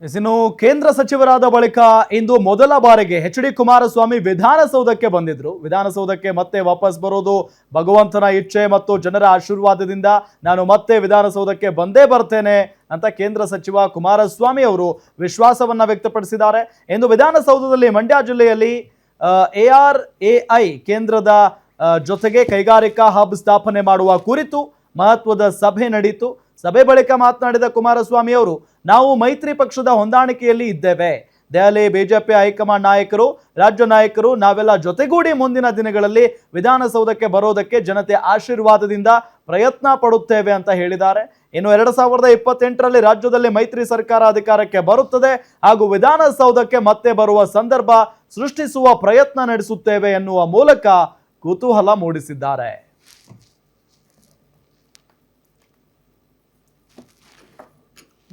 ಇನ್ನು ಕೇಂದ್ರ ಸಚಿವರಾದ ಬಳಿಕ ಇಂದು ಮೊದಲ ಬಾರಿಗೆ ಎಚ್.ಡಿ. ಕುಮಾರಸ್ವಾಮಿ ವಿಧಾನಸೌಧಕ್ಕೆ ಬಂದಿದ್ರು. ವಿಧಾನಸೌಧಕ್ಕೆ ಮತ್ತೆ ವಾಪಸ್ ಬರೋದು ಭಗವಂತನ ಇಚ್ಛೆ ಮತ್ತು ಜನರ ಆಶೀರ್ವಾದದಿಂದ ನಾನು ಮತ್ತೆ ವಿಧಾನಸೌಧಕ್ಕೆ ಬಂದೇ ಬರ್ತೇನೆ ಅಂತ ಕೇಂದ್ರ ಸಚಿವ ಕುಮಾರಸ್ವಾಮಿ ಅವರು ವಿಶ್ವಾಸವನ್ನ ವ್ಯಕ್ತಪಡಿಸಿದ್ದಾರೆ. ಇಂದು ವಿಧಾನಸೌಧದಲ್ಲಿ ಮಂಡ್ಯ ಜಿಲ್ಲೆಯಲ್ಲಿ ARAI ಕೇಂದ್ರದ ಜೊತೆಗೆ ಕೈಗಾರಿಕಾ ಹಬ್ ಸ್ಥಾಪನೆ ಮಾಡುವ ಕುರಿತು ಮಹತ್ವದ ಸಭೆ ನಡೆಯಿತು. ಸಭೆ ಬಳಿಕ ಮಾತನಾಡಿದ ಕುಮಾರಸ್ವಾಮಿ ಅವರು, ನಾವು ಮೈತ್ರಿ ಪಕ್ಷದ ಹೊಂದಾಣಿಕೆಯಲ್ಲಿ ಇದ್ದೇವೆ. ದೆಹಲಿ ಬಿಜೆಪಿ ಹೈಕಮಾಂಡ್ ನಾಯಕರು, ರಾಜ್ಯ ನಾಯಕರು ನಾವೆಲ್ಲ ಜೊತೆಗೂಡಿ ಮುಂದಿನ ದಿನಗಳಲ್ಲಿ ವಿಧಾನಸೌಧಕ್ಕೆ ಬರೋದಕ್ಕೆ ಜನತೆ ಆಶೀರ್ವಾದದಿಂದ ಪ್ರಯತ್ನ ಪಡುತ್ತೇವೆ ಅಂತ ಹೇಳಿದ್ದಾರೆ. ಇನ್ನು 2028ರಲ್ಲಿ ರಾಜ್ಯದಲ್ಲಿ ಮೈತ್ರಿ ಸರ್ಕಾರ ಅಧಿಕಾರಕ್ಕೆ ಬರುತ್ತದೆ ಹಾಗೂ ವಿಧಾನಸೌಧಕ್ಕೆ ಮತ್ತೆ ಬರುವ ಸಂದರ್ಭ ಸೃಷ್ಟಿಸುವ ಪ್ರಯತ್ನ ನಡೆಸುತ್ತೇವೆ ಎನ್ನುವ ಮೂಲಕ ಕುತೂಹಲ ಮೂಡಿಸಿದ್ದಾರೆ.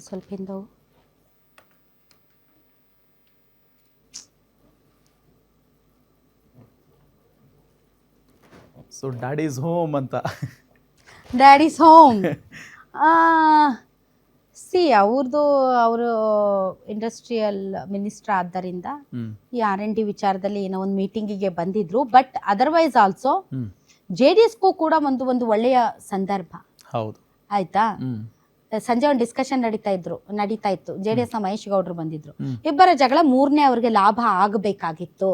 ಸ್ವಲ್ಪ ಸೊ ಡ್ಯಾಡೀಸ್ ಹೋಮ್ ಅಂತ ಡ್ಯಾಡೀಸ್ ಹೋಮ್ ಅವರು ಇಂಡಸ್ಟ್ರಿಯಲ್ ಮಿನಿಸ್ಟರ್ ಆದ್ದರಿಂದ ಈ R&D ವಿಚಾರದಲ್ಲಿ ಏನೋ ಒಂದು ಮೀಟಿಂಗಿಗೆ ಬಂದಿದ್ರು. ಬಟ್ ಅದರ್ವೈಸ್ ಆಲ್ಸೋ JDSಗೂ ಕೂಡ ಒಂದು ಒಳ್ಳೆಯ ಸಂದರ್ಭ. ಹೌದು, ಆಯ್ತಾ. ಸಂಜೆ ಒಂದು ಡಿಸ್ಕಷನ್ ನಡೀತಾ ಇತ್ತು. JDS ನ ಮಹೇಶ್ ಗೌಡ್ರು ಬಂದಿದ್ರು. ಇಬ್ಬರ ಜಗಳ ಮೂರನೇ ಅವ್ರಿಗೆ ಲಾಭ ಆಗಬೇಕಾಗಿತ್ತು.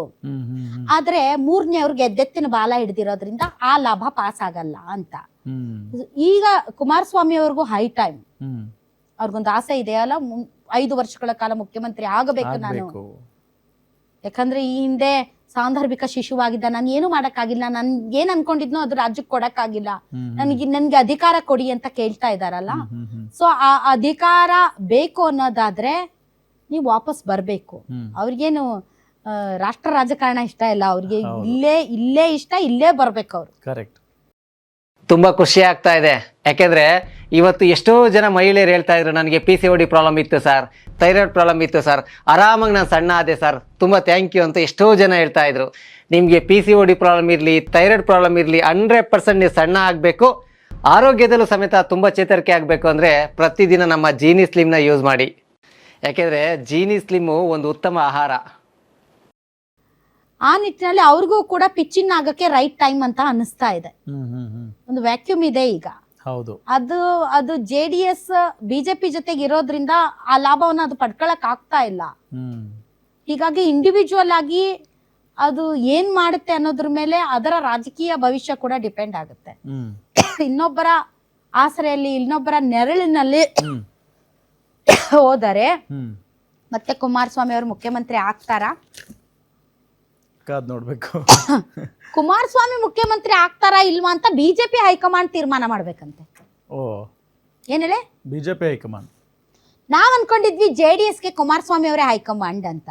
ಆದ್ರೆ ಮೂರನೇ ಅವ್ರಿಗೆ ಎದ್ದೆತ್ತಿನ ಬಾಲ ಹಿಡ್ದಿರೋದ್ರಿಂದ ಆ ಲಾಭ ಪಾಸ್ ಆಗಲ್ಲ ಅಂತ. ಈಗ ಕುಮಾರಸ್ವಾಮಿ ಅವ್ರಿಗೂ ಹೈ ಟೈಮ್, ಅವ್ರಿಗೊಂದು ಆಸೆ ಇದೆಯಲ್ಲ, 5 ವರ್ಷಗಳ ಕಾಲ ಮುಖ್ಯಮಂತ್ರಿ ಆಗಬೇಕು ನಾನು. ಯಾಕಂದ್ರೆ ಈ ಹಿಂದೆ ಸಾಂದರ್ಭಿಕ ಶಿಶುವಾಗಿದ್ದ, ನಾನು ಏನು ಮಾಡಕ್ಕಾಗಿಲ್ಲ, ನನ್ ಏನ್ ಅನ್ಕೊಂಡಿದ್ನೋ ಅದು ರಾಜ್ಯಕ್ಕೆ ಕೊಡಕ್ಕಾಗಿಲ್ಲ, ನನ್ಗೆ ಅಧಿಕಾರ ಕೊಡಿ ಅಂತ ಕೇಳ್ತಾ ಇದಾರಲ್ಲ. ಸೊ ಆ ಅಧಿಕಾರ ಬೇಕು ಅನ್ನೋದಾದ್ರೆ ನೀವು ವಾಪಸ್ ಬರ್ಬೇಕು. ಅವ್ರಿಗೇನು ರಾಷ್ಟ್ರ ರಾಜಕಾರಣ ಇಷ್ಟ ಇಲ್ಲ, ಅವ್ರಿಗೆ ಇಲ್ಲೇ ಇಷ್ಟ, ಇಲ್ಲೇ ಬರ್ಬೇಕು ಅವ್ರು. ಕರೆಕ್ಟ್. ತುಂಬಾ ಖುಷಿ ಆಗ್ತಾ ಇದೆ. ಯಾಕೆಂದ್ರೆ ಇವತ್ತು ಎಷ್ಟೋ ಜನ ಮಹಿಳೆಯರು ಹೇಳ್ತಾ ಇದ್ರು, ನನಗೆ PCOD ಪ್ರಾಬ್ಲಮ್ ಇತ್ತು ಸರ್, ಥೈರಾಯ್ಡ್ ಪ್ರಾಬ್ಲಮ್ ಇತ್ತು ಸರ್, ಆರಾಮಾಗಿ ನಾನು ಸಣ್ಣ ಆದೆ ಸರ್, ತುಂಬ ಥ್ಯಾಂಕ್ ಯು ಅಂತ ಎಷ್ಟೋ ಜನ ಹೇಳ್ತಾ ಇದ್ರು. ನಿಮಗೆ PCOD ಪ್ರಾಬ್ಲಮ್ ಇರಲಿ, ಥೈರಾಯ್ಡ್ ಪ್ರಾಬ್ಲಮ್ ಇರಲಿ, 100% ನೀವು ಸಣ್ಣ ಆಗಬೇಕು, ಆರೋಗ್ಯದಲ್ಲೂ ಸಮೇತ ತುಂಬ ಚೇತರಿಕೆ ಆಗಬೇಕು ಅಂದರೆ ಪ್ರತಿದಿನ ನಮ್ಮ ಜೀನಿ ಸ್ಲಿಮ್ನ ಯೂಸ್ ಮಾಡಿ. ಯಾಕೆಂದರೆ ಜೀನಿ ಸ್ಲಿಮ್ಮು ಒಂದು ಉತ್ತಮ ಆಹಾರ. ಆ ನಿಟ್ಟಿನಲ್ಲಿ ಅವ್ರಿಗೂ ಕೂಡ ಪಿಚ್ಚಿನ್ ಆಗಕ್ಕೆ ರೈಟ್ ಟೈಮ್ ಅಂತ ಅನಿಸ್ತಾ ಇದೆ. ಒಂದು ವ್ಯಾಕ್ಯೂಮ್ ಇದೆ ಈಗ. ಹೌದು, ಅದು JDS ಬಿಜೆಪಿ ಜೊತೆಗೆ ಇರೋದ್ರಿಂದ ಆ ಲಾಭವನ್ನ ಅದು ಪಡ್ಕೊಳಕ್ ಆಗ್ತಾ ಇಲ್ಲ. ಹೀಗಾಗಿ ಇಂಡಿವಿಜುವಲ್ ಆಗಿ ಅದು ಏನ್ ಮಾಡುತ್ತೆ ಅನ್ನೋದ್ರ ಮೇಲೆ ಅದರ ರಾಜಕೀಯ ಭವಿಷ್ಯ ಕೂಡ ಡಿಪೆಂಡ್ ಆಗುತ್ತೆ. ಇನ್ನೊಬ್ಬರ ಆಸರೆಯಲ್ಲಿ, ಇನ್ನೊಬ್ಬರ ನೆರಳಿನಲ್ಲಿ ಹೋದರೆ ಮತ್ತೆ ಕುಮಾರಸ್ವಾಮಿ ಅವರು ಮುಖ್ಯಮಂತ್ರಿ ಆಗ್ತಾರಾ? ನೋಡ್ಬೇಕು. ಕುಮಾರಸ್ವಾಮಿ ಮುಖ್ಯಮಂತ್ರಿ ಆಗ್ತಾರಾ ಇಲ್ವಾ ಅಂತ ಬಿಜೆಪಿ ಹೈಕಮಾಂಡ್ ತೀರ್ಮಾನ ಮಾಡ್ಬೇಕಂತೆ. ಏನ್ ಹೇಳಿ? BJP high command. ನಾವ್ ಅನ್ಕೊಂಡಿದ್ವಿ JDSಗೆ ಕುಮಾರಸ್ವಾಮಿ ಅವರೇ ಹೈಕಮಾಂಡ್ ಅಂತ.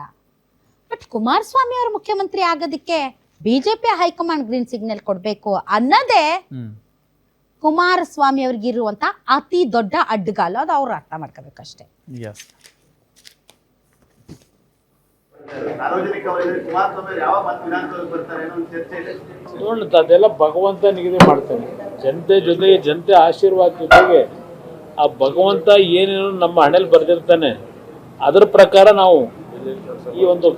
ಬಟ್ ಕುಮಾರಸ್ವಾಮಿ ಅವರು ಮುಖ್ಯಮಂತ್ರಿ ಆಗೋದಕ್ಕೆ ಬಿಜೆಪಿ ಹೈಕಮಾಂಡ್ ಗ್ರೀನ್ ಸಿಗ್ನಲ್ ಕೊಡ್ಬೇಕು ಅನ್ನೋದೇ ಕುಮಾರಸ್ವಾಮಿ ಅವ್ರಿಗಿರುವಂತ ಅತಿ ದೊಡ್ಡ ಅಡ್ಡಗಾಲು. ಅದು ಅವ್ರು ಅರ್ಥ ಮಾಡ್ಕೋಬೇಕಷ್ಟೇ. ಅದೆಲ್ಲ ಭಗವಂತ ನಿಗದಿ ಮಾಡ್ತಾನೆ. ಜನತೆ ಜೊತೆಗೆ, ಜನತೆ ಆಶೀರ್ವಾದ ಜೊತೆಗೆ ಆ ಭಗವಂತ ಏನೇನು ನಮ್ಮ ಹಣೆಯಲ್ಲಿ ಬರೆದಿರ್ತಾನೆ ಅದರ ಪ್ರಕಾರ ನಾವು ಈ ಒಂದು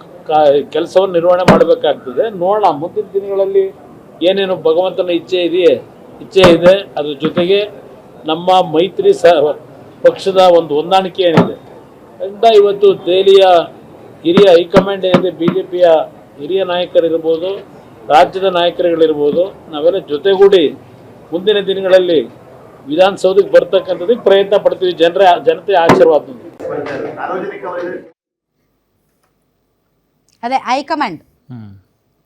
ಕೆಲಸವನ್ನು ನಿರ್ವಹಣೆ ಮಾಡಬೇಕಾಗ್ತದೆ. ನೋಡೋಣ ಮುಂದಿನ ದಿನಗಳಲ್ಲಿ ಏನೇನು ಭಗವಂತನ ಇಚ್ಛೆ ಇದೆ. ಅದ್ರ ಜೊತೆಗೆ ನಮ್ಮ ಮೈತ್ರಿ ಪಕ್ಷದ ಒಂದು ಹೊಂದಾಣಿಕೆ ಏನಿದೆ ಅಂತ ಇವತ್ತು ದೆಹಲಿಯ ಹಿರಿಯ ಹೈಕಮಾಂಡ್ ಏನಿದೆ, BJPಯ ಹಿರಿಯ ನಾಯಕರಿರ್ಬೋದು, ರಾಜ್ಯದ ನಾಯಕರುಗಳಿರ್ಬೋದು, ನಾವೆಲ್ಲ ಜೊತೆಗೂಡಿ ಮುಂದಿನ ದಿನಗಳಲ್ಲಿ ವಿಧಾನಸೌಧಕ್ಕೆ ಬರ್ತಕ್ಕಂಥದಕ್ಕೆ ಪ್ರಯತ್ನ ಪಡ್ತೀವಿ. ಜನತೆ ಆಶೀರ್ವಾದ. ಅದೇ ಹೈಕಮಾಂಡ್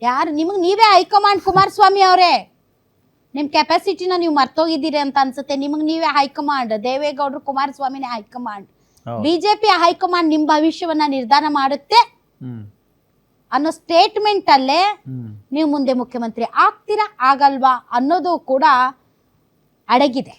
ಯಾರು? ನೀವೇ ಹೈಕಮಾಂಡ್ ಕುಮಾರಸ್ವಾಮಿ ಅವರೇ. ನಿಮ್ ಕೆಪಾಸಿಟಿನ ನೀವು ಮರ್ತೋಗಿದ್ದೀರಿ ಅಂತ ಅನ್ಸುತ್ತೆ. ನೀವೇ ಹೈಕಮಾಂಡ್. ದೇವೇಗೌಡರು ಕುಮಾರಸ್ವಾಮಿನೇ ಹೈಕಮಾಂಡ್. ಬಿಜೆಪಿ ಹೈಕಮಾಂಡ್ ನಿಮ್ ಭವಿಷ್ಯವನ್ನ ನಿರ್ಧಾರ ಮಾಡುತ್ತೆ ಅನ್ನೋ ಸ್ಟೇಟ್ಮೆಂಟ್ ಅಲ್ಲೇ ನೀವು ಮುಂದೆ ಮುಖ್ಯಮಂತ್ರಿ ಆಗ್ತೀರಾ ಆಗಲ್ವಾ ಅನ್ನೋದು ಕೂಡ ಅಡಗಿದೆ.